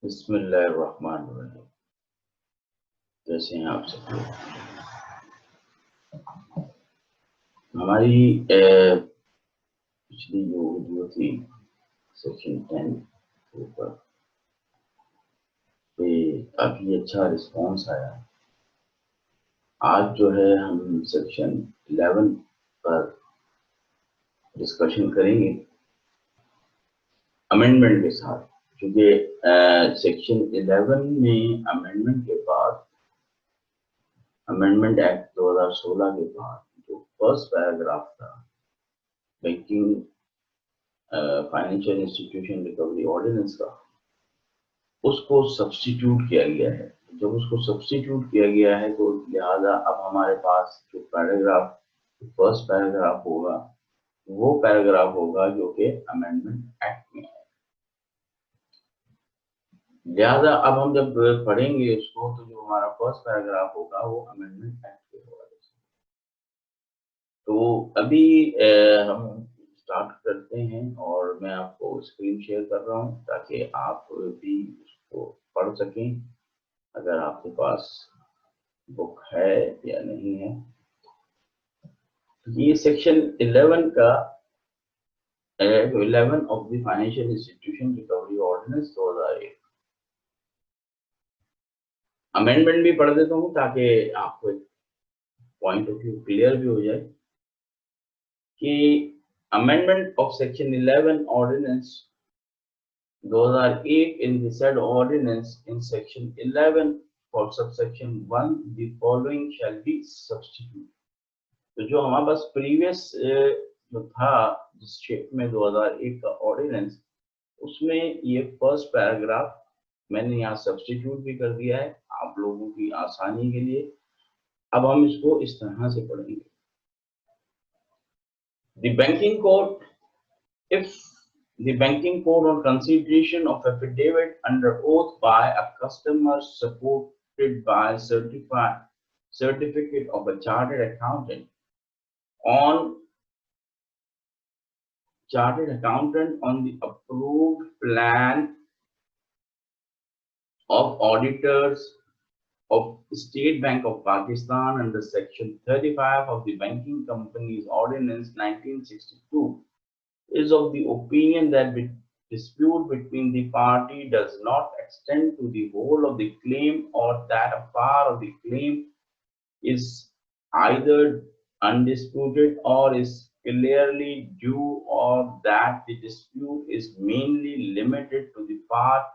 बिस्मिल्लाहिर्रहमानिर्रहीम। कैसे हैं आप सब लोग? हमारी पिछली जो वीडियो थी सेक्शन 10 के ऊपर पे काफी अच्छा रिस्पांस आया। आज जो है हम सेक्शन 11 पर डिस्कशन करेंगे अमेंडमेंट के साथ, क्योंकि सेक्शन 11 में अमेंडमेंट के बाद, अमेंडमेंट एक्ट 2016 के बाद जो फर्स्ट पैराग्राफ था banking financial institution recovery ordinance का, उसको सब्स्टिट्यूट किया गया है। जब उसको सब्स्टिट्यूट किया गया है तो लिहाजा अब हमारे पास जो पैराग्राफ, फर्स्ट पैराग्राफ होगा, वो पैराग्राफ होगा जो कि अमेंडमेंट एक्ट में है। लिहाजा अब हम जब पढ़ेंगे उसको तो जो हमारा फर्स्ट पैराग्राफ होगा वो अमेंडमेंट एक्ट के होगा। तो अभी हम स्टार्ट करते हैं और मैं आपको स्क्रीन शेयर कर रहा हूँ ताकि आप भी उसको पढ़ सकें, अगर आपके पास बुक है या नहीं है। ये सेक्शन 11 का 11 of the financial institution recovery ordinance 2001। Amendment भी पढ़ देता हूँ ताकि आपको एक पॉइंट ऑफ व्यू क्लियर भी हो जाए कि amendment of section 11 ordinance 2001 in the said ordinance in section 11 for subsection 1 the following shall be substituted। तो जो हमारे पास प्रीवियस जो था जिस शेप में 2001 का ऑर्डिनेंस, उसमें ये फर्स्ट पैराग्राफ मैंने यहाँ सब्स्टिट्यूट भी कर दिया है आप लोगों की आसानी के लिए। अब हम इसको इस तरह से पढ़ेंगे। The banking code, if the banking code on consideration of affidavit under oath by a customer supported by certificate of a chartered accountant on the approved plan of auditors of State Bank of Pakistan under section 35 of the Banking Companies Ordinance 1962 is of the opinion that the dispute between the party does not extend to the whole of the claim, or that a part of the claim is either undisputed or is clearly due, or that the dispute is mainly limited to the part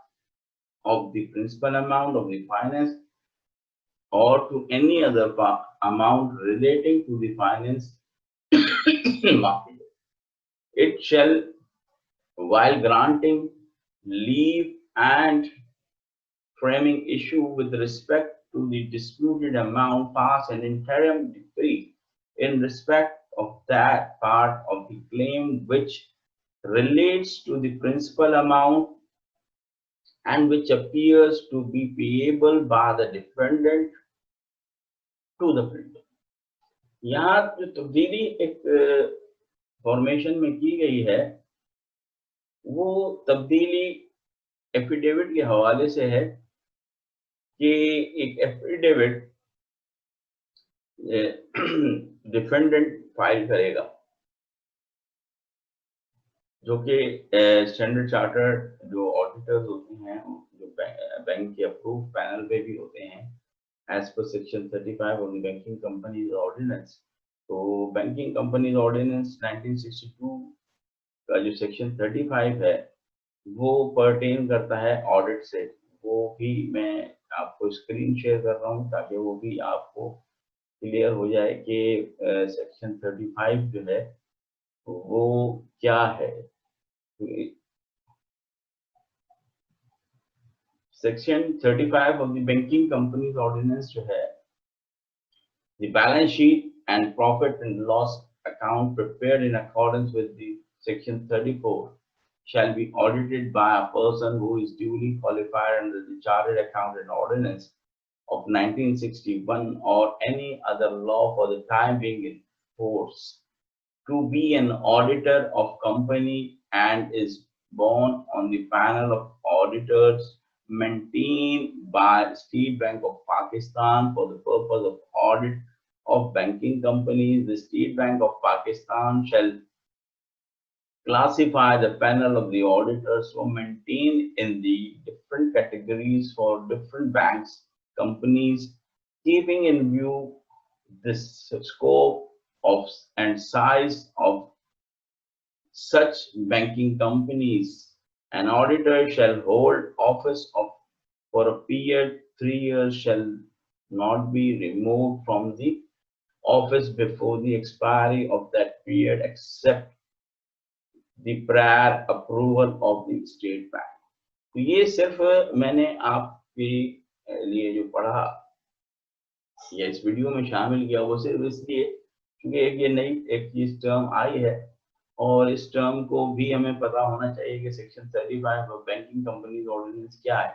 of the principal amount of the finance or to any other amount relating to the finance market. It shall, while granting leave and framing issue with respect to the disputed amount, pass an interim decree in respect of that part of the claim which relates to the principal amount and which appears to be payable by the defendant to the printer। यहाँ जो तब्दीली एक formation में की गई है वो तब्दीली एफिडेविट के हवाले से है कि एक एफिडेविट डिफेंडेंट फाइल करेगा जो कि स्टैंडर्ड चार्टर्ड जो ऑडिटर्स होते हैं जो बैंक के अप्रूव पैनल पे भी होते हैं as per section 35 of the banking companies ordinance. तो बैंकिंग कंपनीज ऑर्डिनेंस 1962 का जो सेक्शन 35 है वो पर्टेन करता है ऑडिट से। वो भी मैं आपको स्क्रीन शेयर कर रहा हूँ ताकि वो भी आपको क्लियर हो जाए कि सेक्शन 35 जो है वो क्या है। Section 35 of the banking companies ordinance जो है, the balance sheet and profit and loss account prepared in accordance with the section 34 shall be audited by a person who is duly qualified under the Chartered Accountant Ordinance of 1961 or any other law for the time being in force to be an auditor of company and is born on the panel of auditors maintained by State Bank of Pakistan for the purpose of audit of banking companies. The State Bank of Pakistan shall classify the panel of the auditors who maintain in the different categories for different banks, companies, keeping in view this scope of and size of such banking companies. An auditor shall hold office for a period 3 years, shall not be removed from the office before the expiry of that period except the prior approval of the state bank. तो ये सिर्फ मैंने आपके लिए जो पढ़ा या इस वीडियो में शामिल किया वो सिर्फ इसलिए क्योंकि ये नई एक चीज टर्म आई है और इस टर्म को भी हमें पता होना चाहिए कि section 35 of banking companies ordinance क्या है।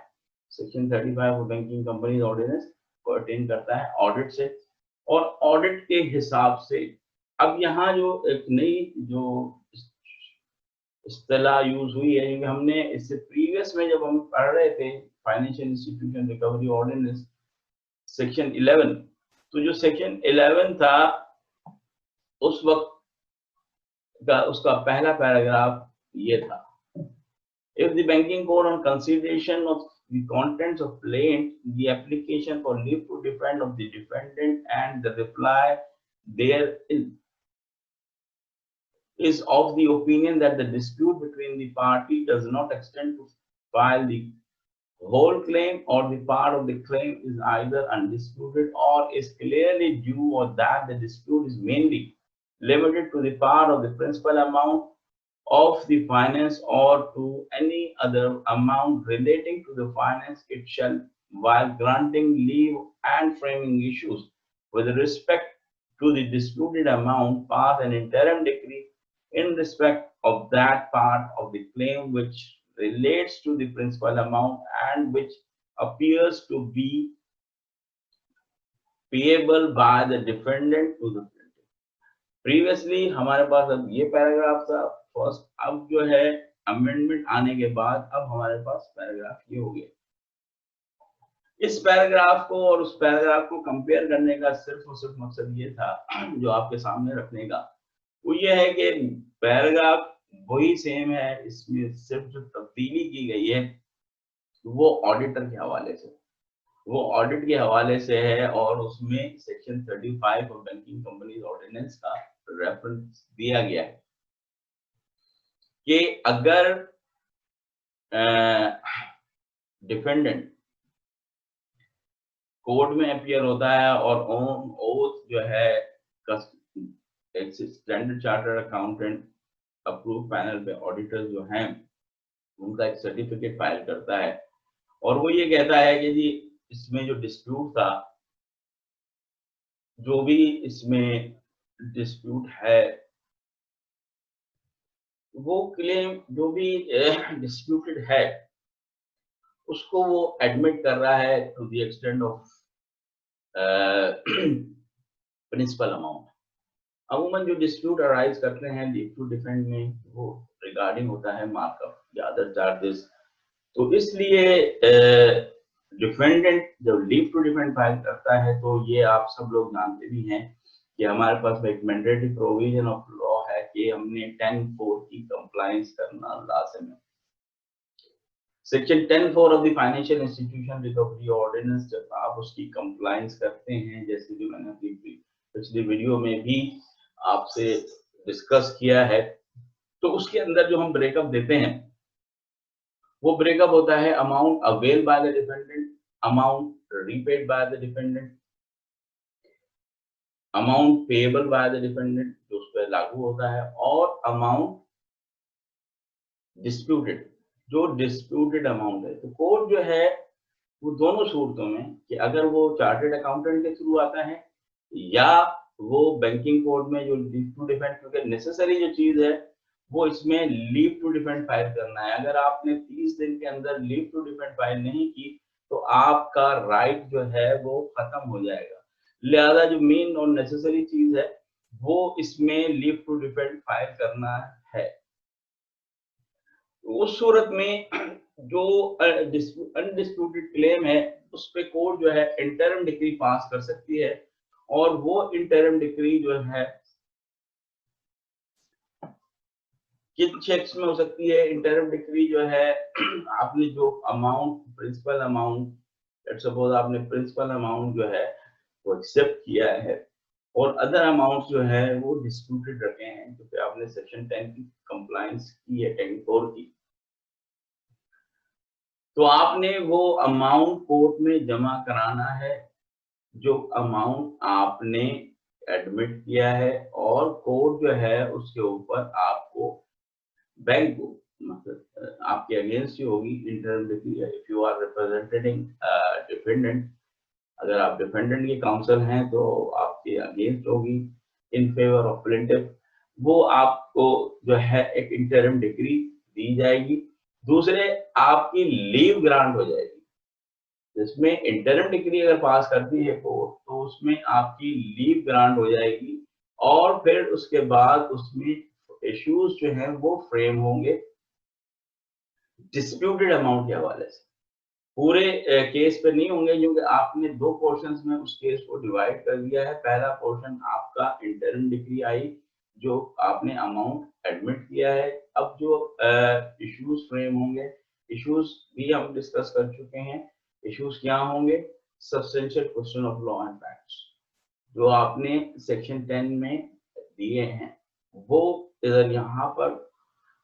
Section 35 of banking companies ordinance को अटेंड करता है ऑडिट से, और ऑडिट के हिसाब से अब यहाँ जो एक नई जो इस्तेलाह यूज हुई है, क्योंकि हमने इससे प्रीवियस में जब हम पढ़ रहे थे financial institution recovery ordinance section 11, तो जो सेक्शन 11 था उस वक्त का उसका पहला पैराग्राफ ये था, if the banking code on consideration of the contents of plaint, the application for leave to defend of the defendant and the reply therein is of the opinion that the dispute between the party does not extend to file the whole claim, or the part of the claim is either undisputed or is clearly due, or that the dispute is mainly limited to the part of the principal amount of the finance or to any other amount relating to the finance, it shall, while granting leave and framing issues with respect to the disputed amount, pass an interim decree in respect of that part of the claim which relates to the principal amount and which appears to be payable by the defendant to the plaintiff. Previously हमारे पास अब ये paragraph था first, अब जो है amendment आने के बाद अब हमारे पास पैराग्राफ ये हो गया। इस पैराग्राफ को और उस पैराग्राफ को कंपेयर करने का सिर्फ और सिर्फ मकसद ये था जो आपके सामने रखने का, वो ये है कि पैराग्राफ वही सेम है, इसमें सिर्फ जो तब्दीली की गई है वो ऑडिटर के हवाले से, वो ऑडिट के हवाले से है, और उसमें section 35 of banking companies ordinance का रेफरेंस दिया गया है कि अगर डिफेंडेंट कोर्ट में अपीयर होता है और ऑन ओथ जो है standard chartered accountant approve panel पे ऑडिटर्स जो हैं उनका एक सर्टिफिकेट फाइल करता है, और वो ये कहता है कि जी इसमें जो डिस्प्यूट था, जो भी इसमें डिस्प्यूट है, वो क्लेम जो भी डिस्प्यूटेड है उसको वो एडमिट कर रहा है to the extent of principal amount. अमूमन जो डिस्प्यूट अराइज करते हैं लीव टू डिफेंड में वो रिगार्डिंग होता है मार्कअप या अदर चार्जेस, तो इसलिए डिफेंडेंट जब लीव टू डिफेंड फाइल करता है तो ये आप सब लोग जानते भी हैं कि हमारे पास में एक मैंडेटरी प्रोविजन ऑफ लॉ है कि हमने 10(4) की कंप्लायंस करना लाजिम है। Section 10(4) of the financial institution recovery ordinance, जब आप उसकी कंप्लायंस करते हैं, जैसे कि मैंने अपनी पिछली वीडियो में भी आपसे डिस्कस किया है, तो उसके अंदर जो हम ब्रेकअप देते हैं वो ब्रेकअप होता है amount avail by the defendant, amount repaid by the defendant, amount payable by the defendant जो उस पर लागू होता है, और अमाउंट डिस्प्यूटेड जो डिस्प्यूटेड अमाउंट है। तो कोर्ट जो है वो दोनों सूरतों में कि अगर वो चार्टर्ड अकाउंटेंट के थ्रू आता है या वो बैंकिंग कोड में जो लीव टू डिफेंड, क्योंकि नेसेसरी जो चीज है वो इसमें लीव टू डिफेंड फाइल करना है। अगर आपने 30 दिन के अंदर लीव टू डिफेंड फाइल नहीं की तो आपका राइट जो है वो खत्म हो जाएगा। लिहाजा जो मेन और नेसेसरी चीज है वो इसमें लीव टू डिफेंड फाइल करना है। उस सूरत में जो अनडिस्प्यूटेड क्लेम है उस पे कोर्ट जो है इंटरिम डिक्री पास कर सकती है, और वो इंटरिम डिक्री जो है किन चेक्स में हो सकती है। इंटरिम डिक्री जो है आपने जो amount, principal amount, let's suppose आपने प्रिंसिपल अमाउंट जो है वो एक्सेप्ट किया है और अदर अमाउंट जो है वो डिस्प्यूटेड रखे हैं क्योंकि आपने सेक्शन 10 की कंप्लायंस की है, 10(4) की, तो आपने वो अमाउंट कोर्ट में जमा कराना है जो अमाउंट आपने एडमिट किया है, और कोर्ट जो है उसके ऊपर आपको बैंक को मतलब आपके अगेंस्ट ही होगी interim decree. If you are representing defendant, अगर आप डिफेंडेंट के काउंसिल हैं तो आपके अगेंस्ट होगी, इन फेवर ऑफ प्लेंटिफ वो आपको जो है एक इंटरिम डिक्री दी जाएगी। दूसरे, आपकी लीव ग्रांट हो जाएगी। जिसमें इंटरिम डिक्री अगर पास करती है कोर्ट तो उसमें आपकी लीव ग्रांट हो जाएगी, और फिर उसके बाद उसमें इश्यूज जो हैं वो फ्रेम होंगे डिस्प्यूटेड अमाउंट के हवाले से। पूरे केस पे नहीं होंगे क्योंकि आपने दो पोर्शंस में उस केस को डिवाइड कर दिया है। पहला पोर्शन आपका इंटरिम डिक्री आई जो आपने अमाउंट एडमिट किया है। अब जो इश्यूज फ्रेम होंगे, इश्यूज भी हम डिस्कस कर चुके हैं। इश्यूज क्या होंगे? Substantial question of law and facts जो आपने सेक्शन 10 में दिए हैं वो इधर यहाँ पर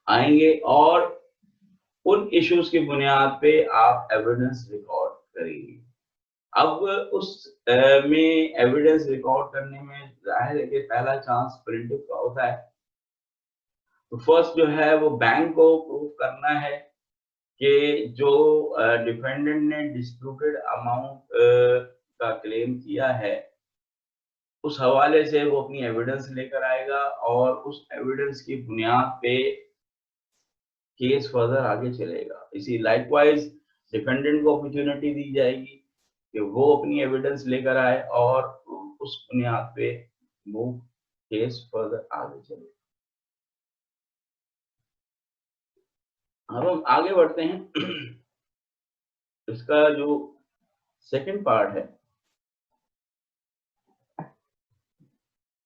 आएंगे, और उन इश्यूज की बुनियाद पे आप एविडेंस रिकॉर्ड करेंगे। अब उस में एविडेंस रिकॉर्ड करने में जाहिर है कि पहला चांस प्रिंटिव का होता है। तो फर्स्ट जो है वो बैंक को प्रूव करना है कि जो डिफेंडेंट ने डिस्प्यूटेड अमाउंट का क्लेम किया है उस हवाले से वो अपनी एविडेंस लेकर आएगा, और उस एविडेंस की बुनियाद पे केस फर्दर आगे चलेगा। इसी लाइकवाइज डिफेंडेंट को अपॉर्चुनिटी दी जाएगी कि वो अपनी एविडेंस लेकर आए और उस बुनियाद पे वो केस फर्दर आगे चले। अब हम आगे बढ़ते हैं। इसका जो सेकंड पार्ट है,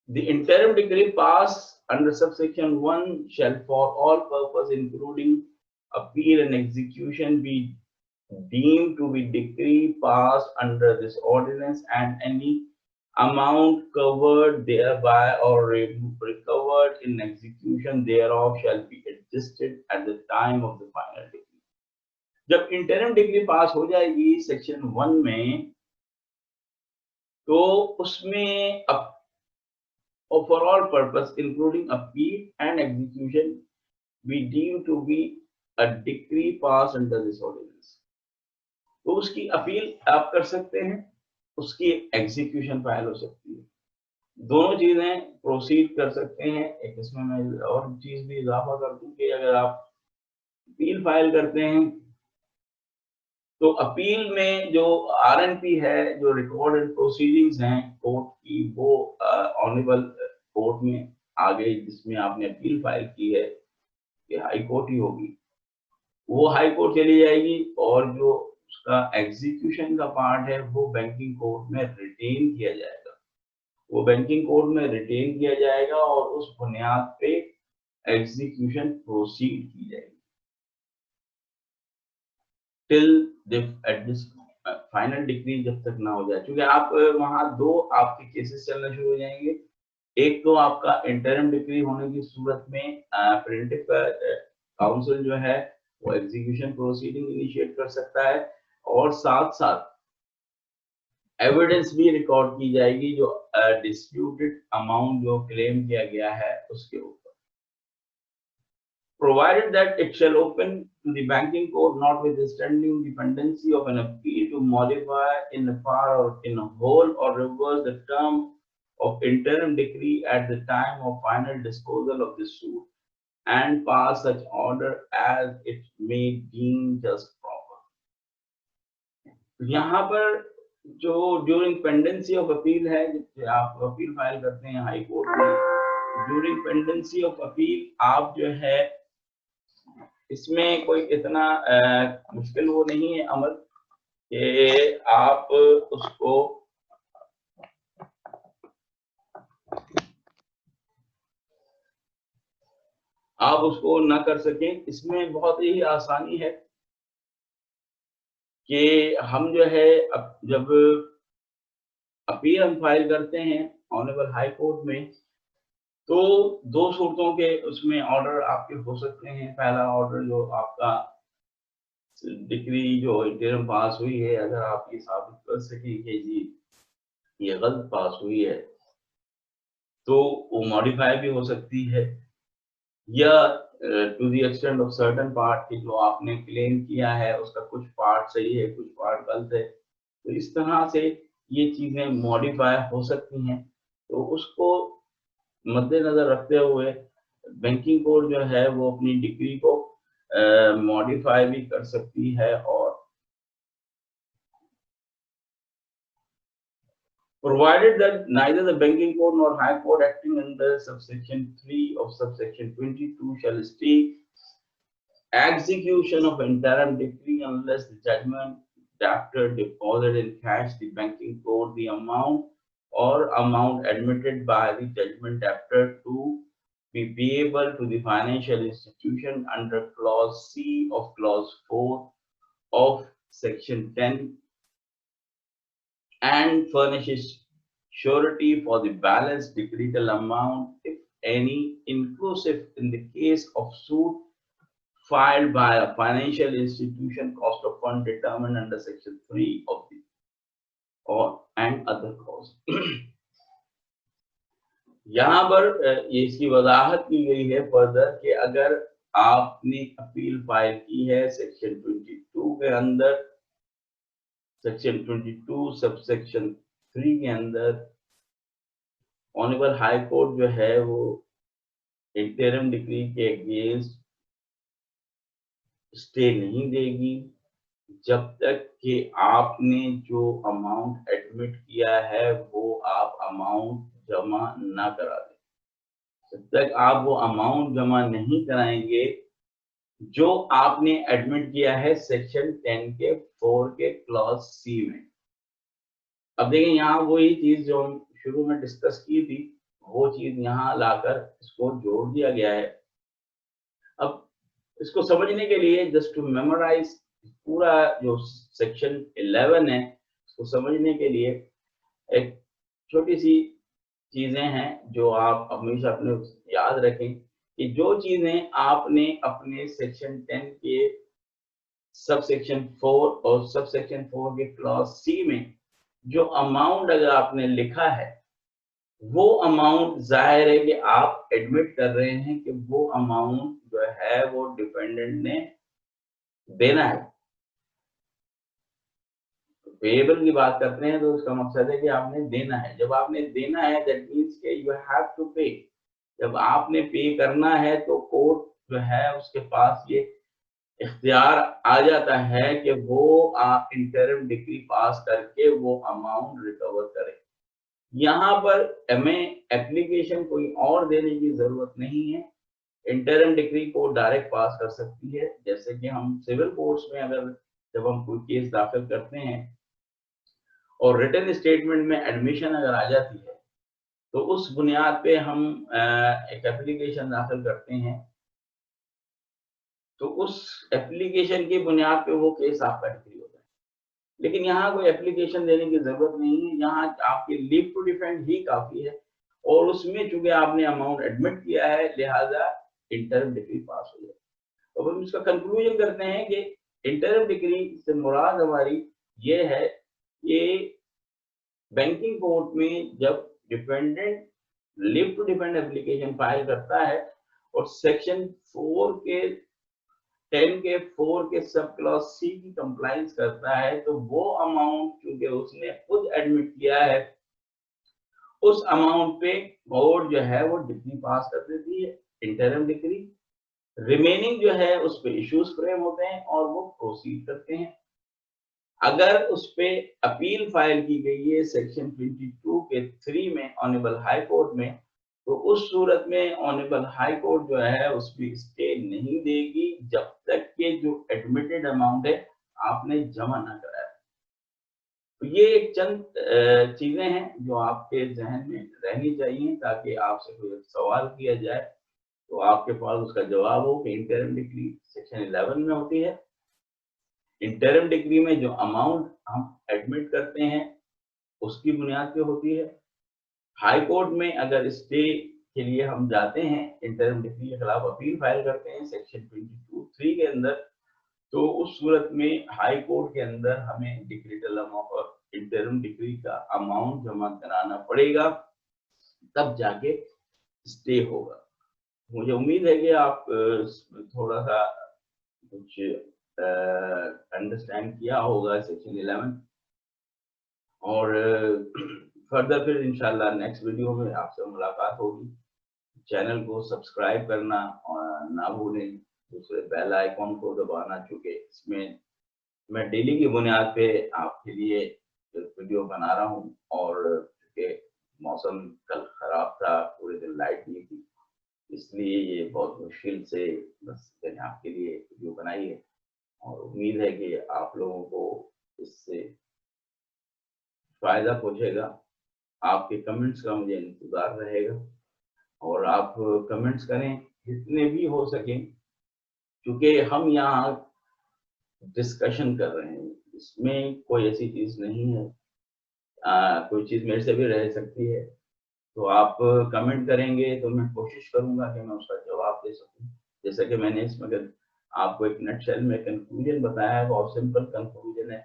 the interim decree passed under subsection 1 shall for all purpose including appeal and execution be deemed to be decree passed under this ordinance, and any amount covered thereby or recovered in execution thereof shall be adjusted at the time of the final decree. जब interim degree पास हो जाएगी section 1 में, तो उसमें for all purpose including appeal and execution be deemed to be a decree passed under this ordinance. तो उसकी appeal आप कर सकते हैं, उसकी एग्जीक्यूशन फाइल हो सकती है, दोनों चीजें प्रोसीड कर सकते हैं। एक इसमें मैं और चीज भी इजाफा कर दूं कि अगर आप अपील फाइल करते हैं तो अपील में जो आरएनपी है, जो रिकॉर्ड एंड प्रोसीडिंग्स हैं कोर्ट की, वो ऑनरेबल कोर्ट में आ गई जिसमें आपने अपील फाइल की है, ये हाई कोर्ट ही होगी, वो हाई कोर्ट चली जाएगी, और जो उसका एग्जीक्यूशन का पार्ट है वो बैंकिंग कोर्ट में रिटेन किया जाएगा, वो बैंकिंग कोर्ट में रिटेन किया जाएगा और उस बुनियाद पे एग्जीक्यूशन प्रोसीड की जाएगी टिल फाइनल डिक्री जब तक ना हो जाए। क्योंकि आप वहां दो आपके केसेस चलना शुरू हो जाएंगे। एक तो आपका इंटरिम डिक्री होने की सूरत में प्रिंटिव काउंसिल जो है वो एग्जीक्यूशन प्रोसीडिंग इनिशिएट कर सकता है, और साथ साथ एविडेंस भी रिकॉर्ड की जाएगी जो डिस्प्यूटेड अमाउंट जो क्लेम किया गया है उसके ऊपर, provided that it shall open to the banking court notwithstanding the pendency of an appeal to modify in a part or in a whole or reverse the term of interim decree at the time of final disposal of the suit, and pass such order as it may deem just proper. यहाँ पर जो during pendency of appeal है, आप appeal file करते हैं high court में, during pendency of appeal आप जो है इसमें कोई इतना मुश्किल वो नहीं है अमल कि आप उसको ना कर सकें। इसमें बहुत ही आसानी है कि हम जो है जब अपील हम फाइल करते हैं ऑनरेबल हाई कोर्ट में, तो दो सूरतों के उसमें ऑर्डर आपके हो सकते हैं। पहला ऑर्डर जो आपका डिग्री जो इंटरम पास हुई है, अगर आप ये साबित कर सकें कि जी ये गलत पास हुई है, तो वो मॉडिफाई भी हो सकती है, या to the extent of certain part की जो आपने क्लेम किया है उसका कुछ पार्ट सही है, कुछ पार्ट गलत है, तो इस तरह से ये चीजें मॉडिफाई हो सकती हैं। तो उसको मद्देनजर रखते हुए बैंकिंग कोड जो है वो अपनी डिग्री को मॉडिफाई भी कर सकती है। और provided that neither the banking code nor high court acting under subsection 3 of subsection 22 shall stay execution of interim decree unless the judgment debtor deposit in cash the banking code the amount or amount admitted by the judgment debtor to be payable to the financial institution under clause C of clause 4 of section 10 and furnishes surety for the balance decretal amount, if any, inclusive in the case of suit filed by a financial institution, cost of fund determined under section 3 of the or and other clause. यहाँ पर ये इसकी वजाहत की गई है further कि अगर आपने अपील फाइल की है सेक्शन 22 के अंदर, सेक्शन 22 सबसेक्शन 3 के अंदर, ऑनरेबल हाई कोर्ट जो है वो इंटरिम डिक्री के अगेंस्ट स्टे नहीं देगी जब तक कि आपने जो अमाउंट एडमिट किया है वो आप अमाउंट जमा ना करा दें। जब तक आप वो अमाउंट जमा नहीं कराएंगे जो आपने एडमिट किया है सेक्शन 10 के 4 के क्लॉज सी में। अब देखें यहाँ वही चीज जो हम शुरू में डिस्कस की थी, वो चीज यहाँ लाकर इसको जोड़ दिया गया है। अब इसको समझने के लिए जस्ट टू मेमोराइज पूरा जो सेक्शन 11 है, उसको समझने के लिए एक छोटी सी चीजें हैं जो आप हमेशा अपने याद रखें कि जो चीजें आपने अपने सेक्शन 10 के सब सेक्शन 4 और सब सेक्शन 4 के क्लॉज सी में जो अमाउंट अगर आपने लिखा है, वो अमाउंट जाहिर है कि आप एडमिट कर रहे हैं कि वो अमाउंट जो है वो डिपेंडेंट ने देना है। पेएबल की बात करते हैं तो उसका मकसद है कि आपने देना है। जब आपने देना है दैट मींस के यू हैव टू पे। जब आपने पे करना है तो कोर्ट जो है उसके पास ये इख्तियार आ जाता है कि वो आप इंटरिम डिक्री पास करके वो अमाउंट रिकवर करे। यहाँ पर हमें एप्लीकेशन कोई और देने की जरूरत नहीं है, इंटरिम डिक्री को डायरेक्ट पास कर सकती है। जैसे कि हम सिविल कोर्ट्स में अगर जब हम कोई केस दाखिल करते हैं और रिटन स्टेटमेंट में एडमिशन अगर आ जाती है तो उस बुनियाद पे हम एक एप्लीकेशन दाखिल करते हैं, तो उस एप्लीकेशन की बुनियाद पे वो केस आपका डिक्री होता है। लेकिन यहाँ कोई एप्लीकेशन देने की जरूरत नहीं है, यहाँ आपकी लीव टू डिफेंड ही काफी है और उसमें चूंकि आपने अमाउंट एडमिट किया है लिहाजा इंटरिम डिक्री पास हो जाए। तो हम इसका कंक्लूजन करते हैं कि इंटरिम डिक्री से मुराद हमारी ये है कि बैंकिंग कोर्ट में जब dependent leave to depend application file करता है और सेक्शन 4 के 10 के 4 के सब क्लॉज सी की कंप्लायंस करता है, तो वो अमाउंट क्योंकि उसने खुद एडमिट किया है, उस अमाउंट पे कोर्ट जो है वो डिक्री पास कर देती है, इंटरिम डिक्री। रिमेनिंग जो है उस पे इश्यूज फ्रेम होते हैं और वो प्रोसीड करते हैं। अगर उस पे अपील फाइल की गई है सेक्शन 22 के 3 में ऑनरेबल हाई कोर्ट में, तो उस सूरत में ऑनरेबल हाई कोर्ट जो है उसमें स्टे नहीं देगी जब तक कि जो एडमिटेड अमाउंट है आपने जमा ना कराया। तो ये एक चंद चीजें हैं जो आपके जहन में रहनी चाहिए, ताकि आपसे कोई सवाल किया जाए तो आपके पास उसका जवाब हो कि इंटरिम डिक्री सेक्शन 11 में होती है। इंटरिम डिक्री में जो अमाउंट हम एडमिट करते हैं उसकी बुनियाद पे होती है। हाई कोर्ट में अगर स्टे के लिए हम जाते हैं, इंटरिम डिक्री के खिलाफ अपील फाइल करते हैं सेक्शन 22(3) के अंदर, तो उस सूरत में हाई कोर्ट के अंदर हमें डिक्रीटल अमाउंट और इंटरिम डिक्री का अमाउंट जमा कराना पड़ेगा, तब जाके स्टे होगा। मुझे उम्मीद है कि आप थोड़ा सा कुछ अंडरस्टैंड किया होगा सेक्शन 11, और फर्दर फिर इंशाल्लाह नेक्स्ट वीडियो में आपसे मुलाकात होगी। चैनल को सब्सक्राइब करना और ना भूलें, दूसरे बेल आइकॉन को दबाना, चूंकि इसमें मैं डेली की बुनियाद पे आपके लिए वीडियो बना रहा हूँ। और चूंकि मौसम कल खराब था, पूरे दिन लाइट नहीं थी, इसलिए ये बहुत मुश्किल से बस मैंने आपके लिए वीडियो बनाई है, और उम्मीद है कि आप लोगों को इससे फायदा पहुंचेगा। आपके कमेंट्स का मुझे इंतजार रहेगा, और आप कमेंट्स करें जितने भी हो सके, क्योंकि हम यहाँ डिस्कशन कर रहे हैं, इसमें कोई ऐसी चीज नहीं है। कोई चीज मेरे से भी रह सकती है, तो आप कमेंट करेंगे तो मैं कोशिश करूंगा कि मैं उसका जवाब दे सकूं। जैसा कि मैंने इसमें अगर आपको एक नटशेल में कंक्लूजन बताया है, बहुत सिंपल कंक्लूजन है,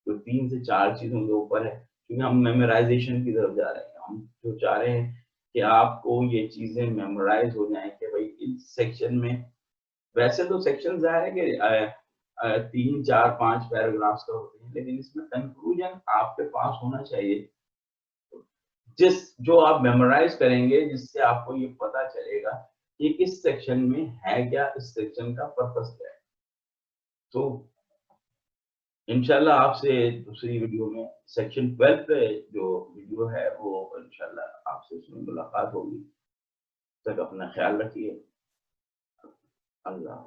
जो 3 से 4 चीजों के ऊपर है, क्योंकि हम मेमोराइजेशन की तरफ जा रहे हैं। हम जो चाह रहे हैं कि आपको ये चीजें मेमोराइज हो जाएं कि भाई इस सेक्शन में, वैसे तो सेक्शन जाहिर है कि 3, 4, 5 पैराग्राफ्स का होते हैं, लेकिन इसमें कंक्लूजन आपके पास होना चाहिए, जो आप मेमोराइज करेंगे, जिससे आपको ये पता चलेगा कि किस सेक्शन में है क्या, इस सेक्शन का पर्पस क्या है। तो इंशाल्लाह आपसे दूसरी वीडियो में सेक्शन 12 पे जो वीडियो है वो इंशाल्लाह आपसे उसमें मुलाकात होगी। तब तक अपना ख्याल रखिए। अल्लाह।